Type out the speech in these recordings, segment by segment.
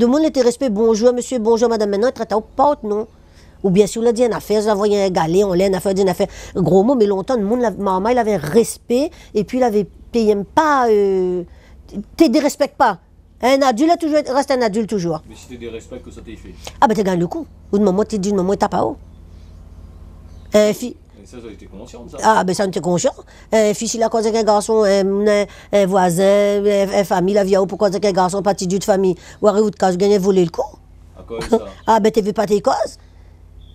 De monde était respect, bonjour monsieur, bonjour madame, maintenant, il traite pas autre non. Ou bien si on a dit une affaire, vous envoyé un galet, on l'a une affaire, un gros mot, mais longtemps, le monde, maman, il avait respect, et puis il avait payé pas, tu dérespectes pas. Un adulte toujours, reste un adulte toujours. Mais si tu dérespectes, que ça t'est fait? Ah ben tu gagnes le coup. Ou de moment, tu dis, de moment, il tape pas haut. Ça a été conscient de ça. Ah, ben ça, on était conscient. Un fils, il a causé qu'un garçon, un voisin, une famille, la vie pour causer qu'un garçon, parti de famille. Ou arrive de cause, gagner voler le coup. À cause de ça. Ah, ben tu veux pas tes causes.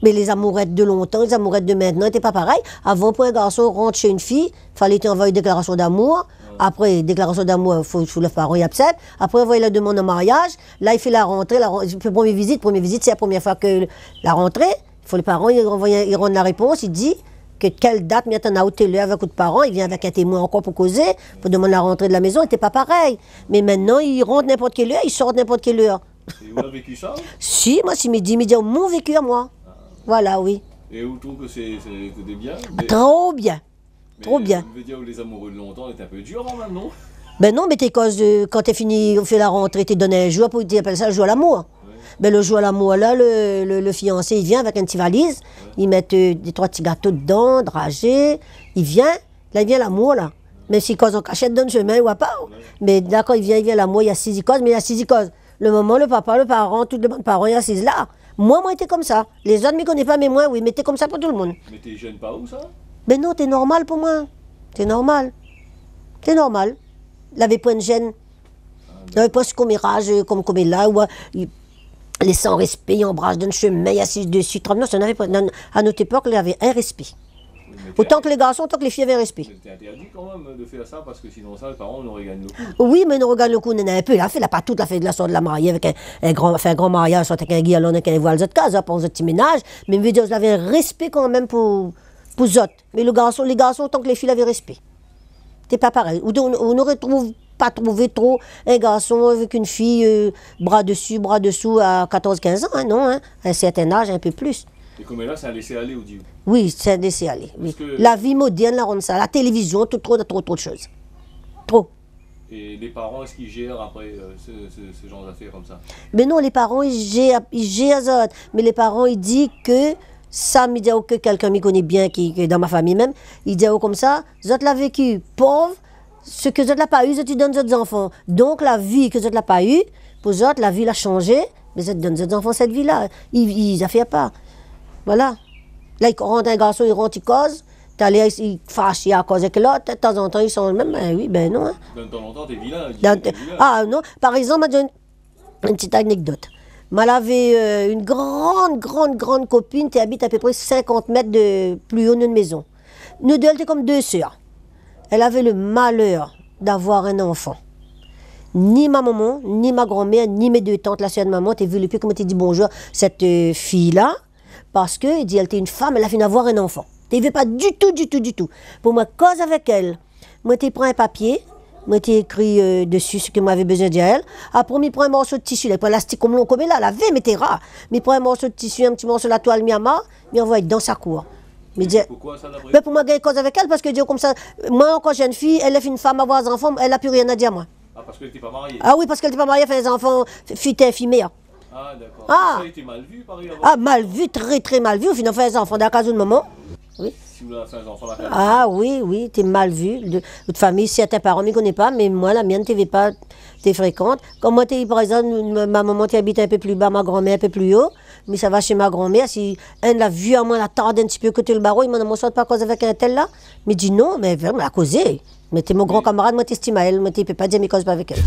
Mais les amourettes de longtemps, les amourettes de maintenant, n'étaient pas pareil. Avant, pour un garçon rentre chez une fille, il fallait envoyer une déclaration d'amour. Après, déclaration d'amour, il faut le parent y accepte. Après, envoyer la demande en mariage. Là, il fait la rentrée. Première visite, c'est la première fois que la rentrée. Il faut le parent, il rend la réponse, il dit que quelle date, mais on a hôtel avec de parents, il vient avec un témoin encore pour causer, pour demander la rentrée de la maison, c'était pas pareil. Mais maintenant, il rentre n'importe quelle heure, il sort n'importe quelle heure. Et vous avez vécu ça? Si, moi, si midi, mon vécu à moi. Voilà, oui. Et vous trouvez que c'était bien? Trop bien. Trop bien. Vous dire que les amoureux de longtemps étaient un peu durs en maintenant? Ben non, mais quand t'es fini, on fait la rentrée, t'es donné un jour, pour tu appelles ça le jour à l'amour. Ben le jour à l'amour, là, le fiancé, il vient avec une petite valise, il met des 3 petits gâteaux dedans, dragés, il vient, là, il vient l'amour, là. Même s'il cause en cachette dans le chemin, ou pas. Mais d'accord, il vient l'amour, il y a 6 icônes, mais il y a 6 icônes. Le moment, le papa, le parent, tout le monde, parents, il y a 6 là. Moi, j'étais comme ça. Les autres ne me connaissent pas, mais moi, oui, mais t'es comme ça pour tout le monde. Mais t'es jeune pas où ça? Ben non, t'es normal pour moi. T'es normal. T'es normal. Il n'avait pas une gêne. Il n'avait pas ce commérage comme il est là, où les sans respect, il embrasse d'un chemin, il assis dessus. Non, ça n'avait pas. À notre époque, il y avait un respect. Autant que les garçons, autant que les filles avaient respect. C'était interdit quand même de faire ça, parce que sinon ça, les parents, on aurait gagné le coup. Oui, mais on regarde le coup, on en a un peu. Il a fait la pas toute la fête de la sorte de la mariée avec un grand mariage, soit avec un guirlande, avec un voile de case, pour un petit ménage. Mais je veux dire, il avait un respect quand même pour les autres. Mais les garçons, autant que les filles avaient respect. C'est pas pareil. On n'aurait pas trouvé trop un garçon avec une fille, bras dessus, bras dessous, à 14-15 ans, hein, non, hein, à un certain âge, un peu plus. Et comme là, c'est un laisser-aller, vous dites? Oui, c'est un laisser-aller. Oui. La vie moderne, la rend ça. La télévision, trop de choses. Trop. Et les parents, est-ce qu'ils gèrent après ce genre d'affaires comme ça? Mais non, les parents, ils gèrent ça. Mais les parents, ils disent que ça, me dit que quelqu'un me connaît bien, qui est dans ma famille même, il dit comme ça, vous l'avez vécu pauvre, ce que vous n'avez pas eu, vous donnez aux autres enfants. Donc la vie que vous n'avez pas eu, pour vous autres, la vie a changé, mais vous donnez aux autres enfants cette vie-là. Ils ne font pas. Voilà. Là, il rentre un garçon, il rentre, il cause. Il fâche à cause de l'autre. De temps en temps, ils sont même. Ben oui, ben non. Hein. De temps en temps, t'es vilain. Ah non. Par exemple, une petite anecdote. Elle avait une grande copine qui habite à peu près 50 mètres de plus haut d'une maison. Nous deux, étaient comme 2 sœurs. Elle avait le malheur d'avoir un enfant. Ni ma maman, ni ma grand-mère, ni mes 2 tantes, la sœur de maman, t'as vu le plus comment tu dis bonjour cette fille-là. Parce que, elle était une femme, elle a fini d'avoir un enfant. Tu ne veux pas du tout. Pour moi, cause avec elle. Moi, tu prends un papier, moi, tu écrit dessus ce que moi j'avais besoin de dire à elle. Après, je prends un morceau de tissu, il prend l'élastique comme l'on là, la veille, mais t'es rare. Je prends un morceau de tissu, un petit morceau de la toile, miama, je envoie dans sa cour. Pourquoi ça d'après? Mais pour moi, j'ai cause avec elle, parce que comme ça, moi, quand jeune fille, elle est une femme, avoir des enfants, elle n'a plus rien à dire, moi. Ah, parce qu'elle n'était pas mariée? Ah oui, parce qu'elle n'était pas mariée, elle fait des enfants, fille et mère. Ah, d'accord. Ah. Ça a été mal vu, pareil, avant? Ah, mal vu, très mal vu. Au final, on fait des enfants dans la case de maman. Oui. Si vous avez fait un enfant dans la case. Ah oui, t'es mal vu. De famille, certains parents ne me connaissent pas, mais moi, la mienne, t'es fréquente. Comme moi, par exemple, ma maman qui habite un peu plus bas, ma grand-mère un peu plus haut, mais ça va chez ma grand-mère. Si elle l'a vu à moi, la tarde un petit peu côté le barreau, il m'a dit, moi, pas cause avec un tel là. Mais dit non, mais vraiment, la causé. Mais t'es mon grand camarade, moi, t'estimes à elle, moi, tu peux pas dire mes causes pas avec elle.